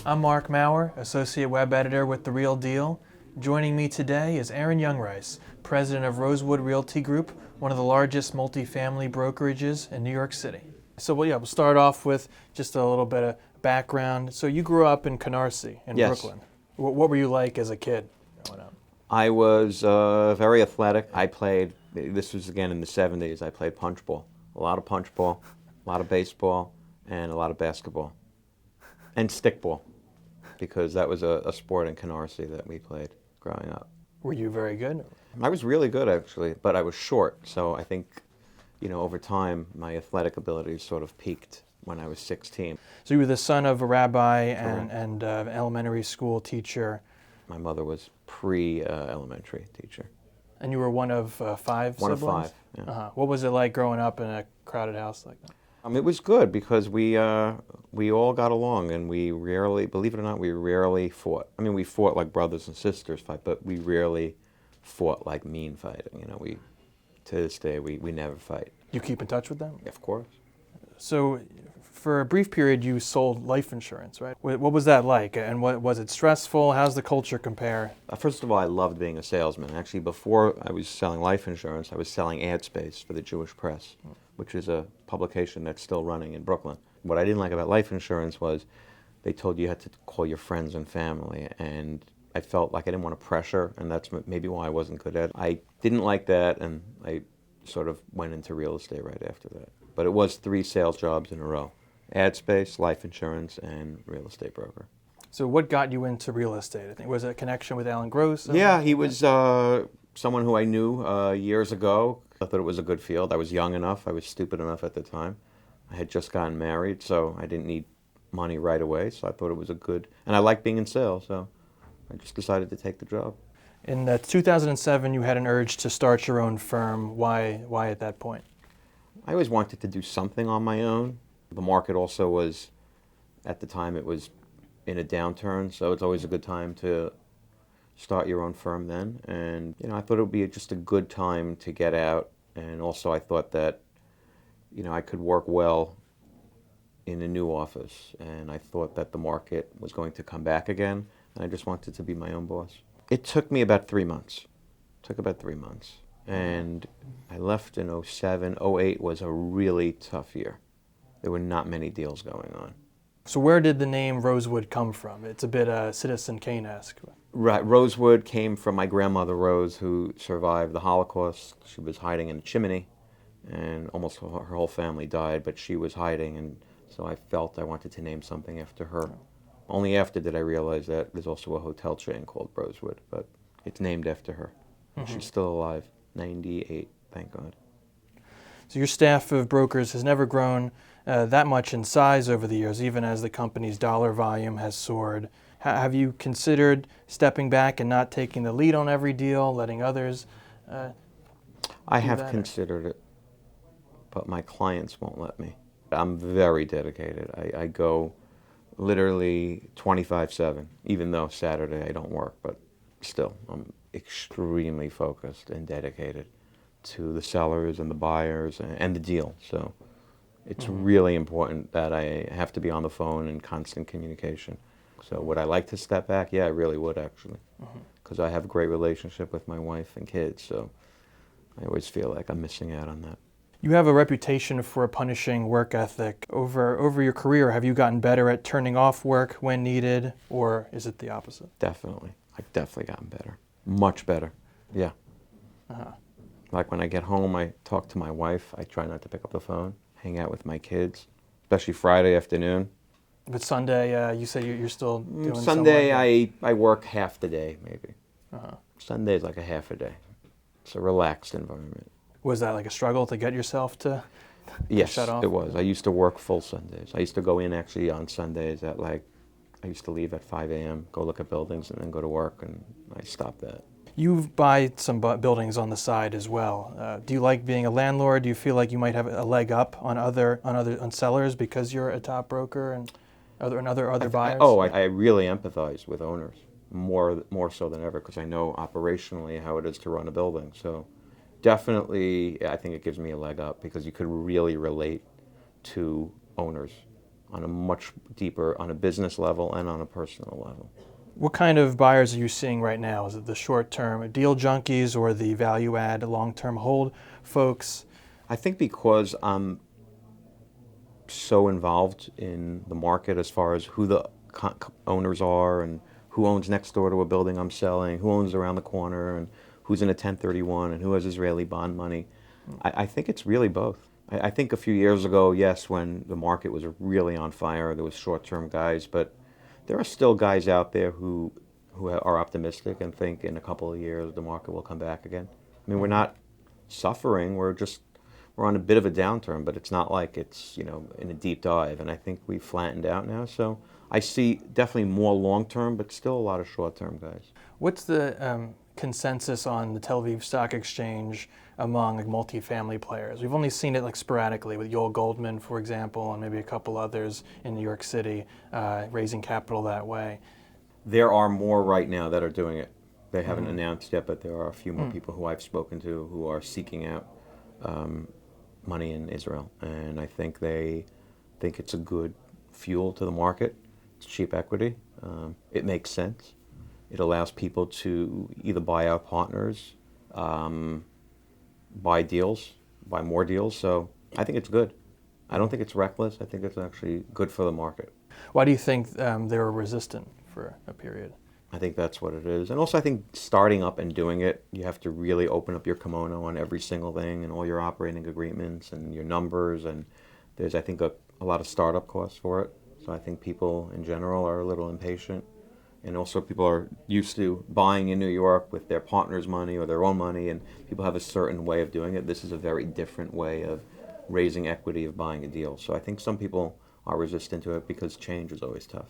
I'm Mark Maurer, Associate Web Editor with The Real Deal. Joining me today is Aaron Jungreis, President of Rosewood Realty Group, one of the largest multifamily brokerages in New York City. So we'll start off with just a little bit of background. So you grew up in Canarsie in Yes. Brooklyn. What were you like as a kid growing up? I was very athletic. I played, this was again in the 70s, I played punchball. A lot of punchball, a lot of baseball, and a lot of basketball. And stickball, because that was a sport in Canarsie that we played growing up. Were you very good? I was really good, actually, but I was short. So I think, over time, my athletic abilities sort of peaked when I was 16. So you were the son of a rabbi and elementary school teacher. My mother was pre-elementary teacher. And you were one of five One siblings? of 5, yeah. What was it like growing up in a crowded house like that? It was good because we all got along, and we rarely, believe it or not, we rarely fought. I mean, we fought like brothers and sisters fight, but we rarely fought like mean fighting. To this day, we never fight. You keep in touch with them? Of course. So for a brief period, you sold life insurance, right? What was that like? And was it stressful? How's the culture compare? First of all, I loved being a salesman. Actually, before I was selling life insurance, I was selling ad space for the Jewish Press, which is a publication that's still running in Brooklyn. What I didn't like about life insurance was they told you had to call your friends and family, and I felt like I didn't want to pressure, and that's maybe why I wasn't good at it. I didn't like that, and I sort of went into real estate right after that. But it was 3 sales jobs in a row: ad space, life insurance, and real estate broker. So what got you into real estate? I think was it a connection with Alan Gross? Yeah, he was someone who I knew years ago. I thought it was a good field. I was young enough. I was stupid enough at the time. I had just gotten married, so I didn't need money right away. So I thought it was a good, and I liked being in sales, so I just decided to take the job. In 2007, you had an urge to start your own firm. Why at that point? I always wanted to do something on my own. The market also was, at the time, it was in a downturn, so it's always a good time to start your own firm then. And, I thought it would be just a good time to get out. And also I thought that, I could work well in a new office. And I thought that the market was going to come back again. And I just wanted to be my own boss. It took me about 3 months. And I left in 07. 08 was a really tough year. There were not many deals going on. So where did the name Rosewood come from? It's a bit Citizen Kane-esque. Right. Rosewood came from my grandmother Rose, who survived the Holocaust. She was hiding in a chimney, and almost her whole family died, but she was hiding, and so I felt I wanted to name something after her. Only after did I realize that there's also a hotel chain called Rosewood, but it's named after her. Mm-hmm. She's still alive, 98, thank God. So your staff of brokers has never grown that much in size over the years, even as the company's dollar volume has soared. Have you considered stepping back and not taking the lead on every deal, letting others I have considered it, but my clients won't let me. I'm very dedicated. I go literally 24/7, even though Saturday I don't work, but still, I'm extremely focused and dedicated to the sellers and the buyers and the deal. So it's really important that I have to be on the phone in constant communication. So would I like to step back? Yeah, I really would, actually, because I have a great relationship with my wife and kids, so I always feel like I'm missing out on that. You have a reputation for a punishing work ethic. Over your career, have you gotten better at turning off work when needed, or is it the opposite? Definitely. I've definitely gotten better. Much better. Yeah. Like when I get home, I talk to my wife. I try not to pick up the phone, hang out with my kids, especially Friday afternoon. But Sunday, you say you're still doing Sunday, some work? I work half the day, maybe. Sunday's like a half a day. It's a relaxed environment. Was that like a struggle to get yourself to Yes, shut off? it was. I used to work full Sundays. I used to go in actually on Sundays at I used to leave at 5 a.m., go look at buildings, and then go to work, and I stopped that. You buy some buildings on the side as well. Do you like being a landlord? Do you feel like you might have a leg up on sellers because you're a top broker and other buyers? I really empathize with owners more so than ever, because I know operationally how it is to run a building. So definitely, I think it gives me a leg up because you could really relate to owners on a much deeper, on a business level and on a personal level. What kind of buyers are you seeing right now? Is it the short-term deal junkies or the value-add, long-term hold folks? I think because I'm so involved in the market as far as who the owners are and who owns next door to a building I'm selling, who owns around the corner, and who's in a 1031 and who has Israeli bond money. I think it's really both. I think a few years ago, yes, when the market was really on fire, there was short-term guys, but there are still guys out there who are optimistic and think in a couple of years the market will come back again. I mean, we're not suffering, we're on a bit of a downturn, but it's not like it's, in a deep dive, and I think we've flattened out now. So I see definitely more long-term, but still a lot of short-term guys. What's the consensus on the Tel Aviv Stock Exchange among multifamily players? We've only seen it sporadically with Yoel Goldman, for example, and maybe a couple others in New York City raising capital that way. There are more right now that are doing it. They haven't announced yet, but there are a few more people who I've spoken to who are seeking out money in Israel, and I think they think it's a good fuel to the market. It's cheap equity. It makes sense. It allows people to either buy out partners, buy deals, buy more deals. So I think it's good. I don't think it's reckless. I think it's actually good for the market. Why do you think they were resistant for a period? I think that's what it is. And also I think starting up and doing it, you have to really open up your kimono on every single thing and all your operating agreements and your numbers. And there's, I think, a lot of startup costs for it. So I think people in general are a little impatient. And also people are used to buying in New York with their partner's money or their own money, and people have a certain way of doing it. This is a very different way of raising equity, of buying a deal. So I think some people are resistant to it because change is always tough.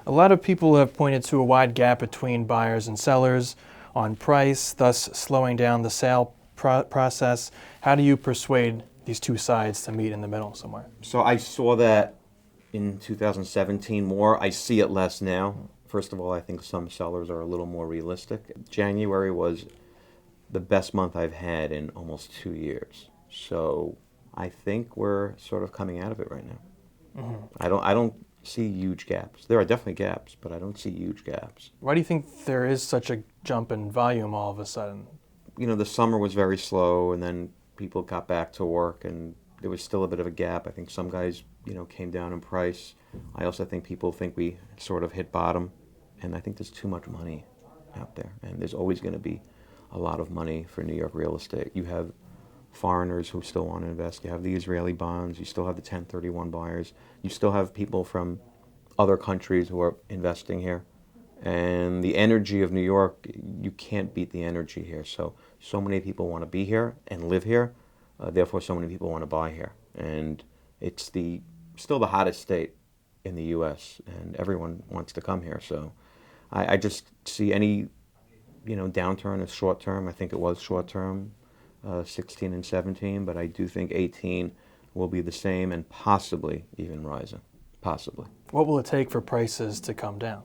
A lot of people have pointed to a wide gap between buyers and sellers on price, thus slowing down the sale process. How do you persuade these two sides to meet in the middle somewhere? So I saw that in 2017 more. I see it less now. First of all, I think some sellers are a little more realistic. January was the best month I've had in almost 2 years. So I think we're sort of coming out of it right now. I don't see huge gaps. There are definitely gaps, but I don't see huge gaps. Why do you think there is such a jump in volume all of a sudden? The summer was very slow, and then people got back to work, and there was still a bit of a gap. I think some guys, came down in price. I also think people think we sort of hit bottom, and I think there's too much money out there, and there's always going to be a lot of money for New York real estate. You have foreigners who still want to invest. You have the Israeli bonds. You still have the 1031 buyers. You still have people from other countries who are investing here. And the energy of New York, you can't beat the energy here. So many people want to be here and live here. Therefore, so many people want to buy here. And it's still the hottest state in the U.S., and everyone wants to come here. So I just see any, downturn as short term. I think it was short term. 16 and 17, but I do think 18 will be the same and possibly even rising, possibly. What will it take for prices to come down?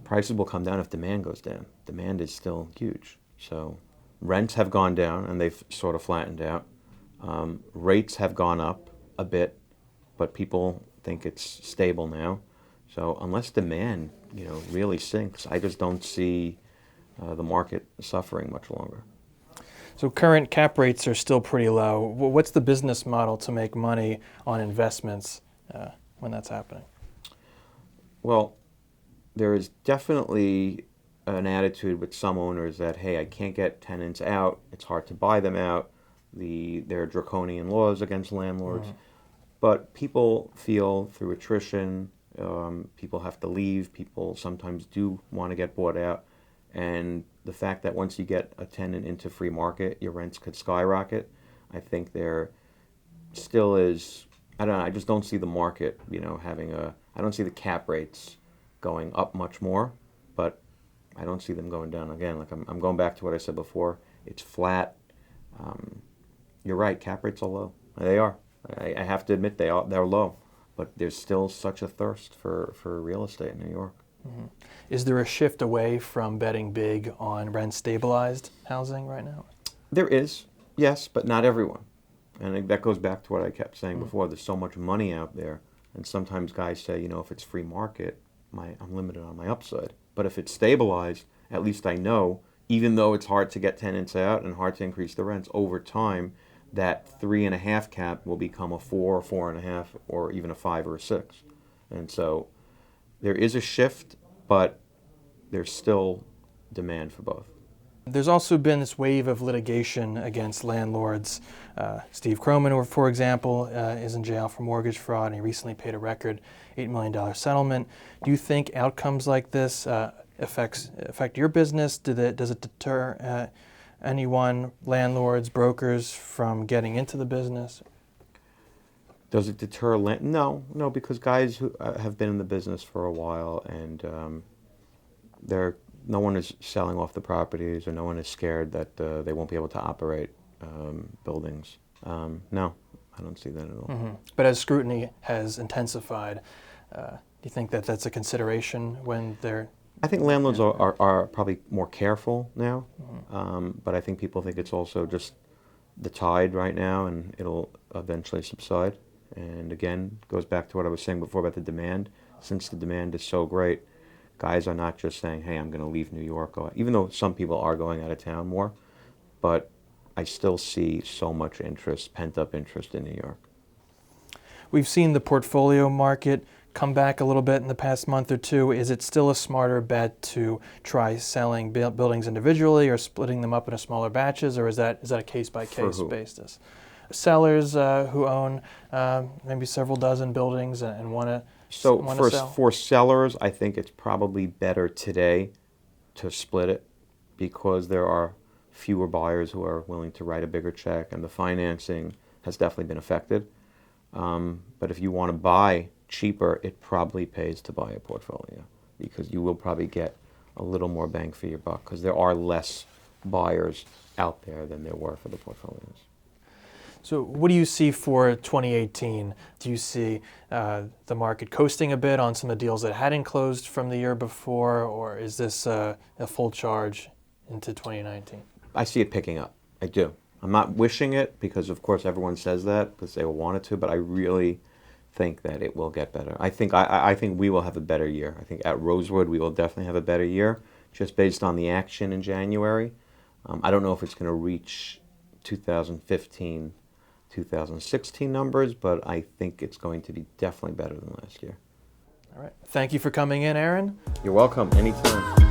Prices will come down if demand goes down. Demand is still huge. So rents have gone down and they've sort of flattened out. Rates have gone up a bit, but people think it's stable now. So unless demand, really sinks, I just don't see the market suffering much longer. So current cap rates are still pretty low. What's the business model to make money on investments when that's happening? Well, there is definitely an attitude with some owners that, hey, I can't get tenants out. It's hard to buy them out. There are draconian laws against landlords. But people feel through attrition, people have to leave. People sometimes do want to get bought out. And the fact that once you get a tenant into free market, your rents could skyrocket. I think there still is, I don't know, I just don't see the market, I don't see the cap rates going up much more, but I don't see them going down again. Like I'm going back to what I said before. It's flat. You're right, cap rates are low. They are. I have to admit they're low, but there's still such a thirst for real estate in New York. Is there a shift away from betting big on rent-stabilized housing right now? There is, yes, but not everyone. And that goes back to what I kept saying before. There's so much money out there And sometimes guys say, you know, if it's free market, I'm limited on my upside. But if it's stabilized, at least I know, even though it's hard to get tenants out and hard to increase the rents, over time, that 3.5 cap will become a 4 or 4.5, or even a 5 or a 6. And so there is a shift, but there's still demand for both. There's also been this wave of litigation against landlords. Steve Croman, for example, is in jail for mortgage fraud, and he recently paid a record $8 million settlement. Do you think outcomes like this affect your business? Does it deter anyone, landlords, brokers, from getting into the business? Does it deter No, because guys who have been in the business for a while, and no one is selling off the properties, or no one is scared that they won't be able to operate buildings. No, I don't see that at all. Mm-hmm. But as scrutiny has intensified, do you think that that's a consideration when they're... I think landlords are probably more careful now, but I think people think it's also just the tide right now, and it'll eventually subside. And again, it goes back to what I was saying before about the demand. Since the demand is so great, guys are not just saying, hey, I'm going to leave New York, even though some people are going out of town more, but I still see so much interest, pent-up interest in New York. We've seen the portfolio market come back a little bit in the past month or two. Is it still a smarter bet to try selling buildings individually or splitting them up into smaller batches, or is that a case-by-case basis? Sellers who own maybe several dozen buildings and want to sell? For sellers, I think it's probably better today to split it, because there are fewer buyers who are willing to write a bigger check, and the financing has definitely been affected. But if you want to buy cheaper, it probably pays to buy a portfolio, because you will probably get a little more bang for your buck, because there are less buyers out there than there were for the portfolios. So what do you see for 2018? Do you see the market coasting a bit on some of the deals that hadn't closed from the year before, or is this a full charge into 2019? I see it picking up. I do. I'm not wishing it, because of course everyone says that because they will want it to, but I really think that it will get better. I think we will have a better year. I think at Rosewood we will definitely have a better year, just based on the action in January. I don't know if it's going to reach 2015, 2016 numbers, but I think it's going to be definitely better than last year. All right. Thank you for coming in, Aaron. You're welcome. Anytime.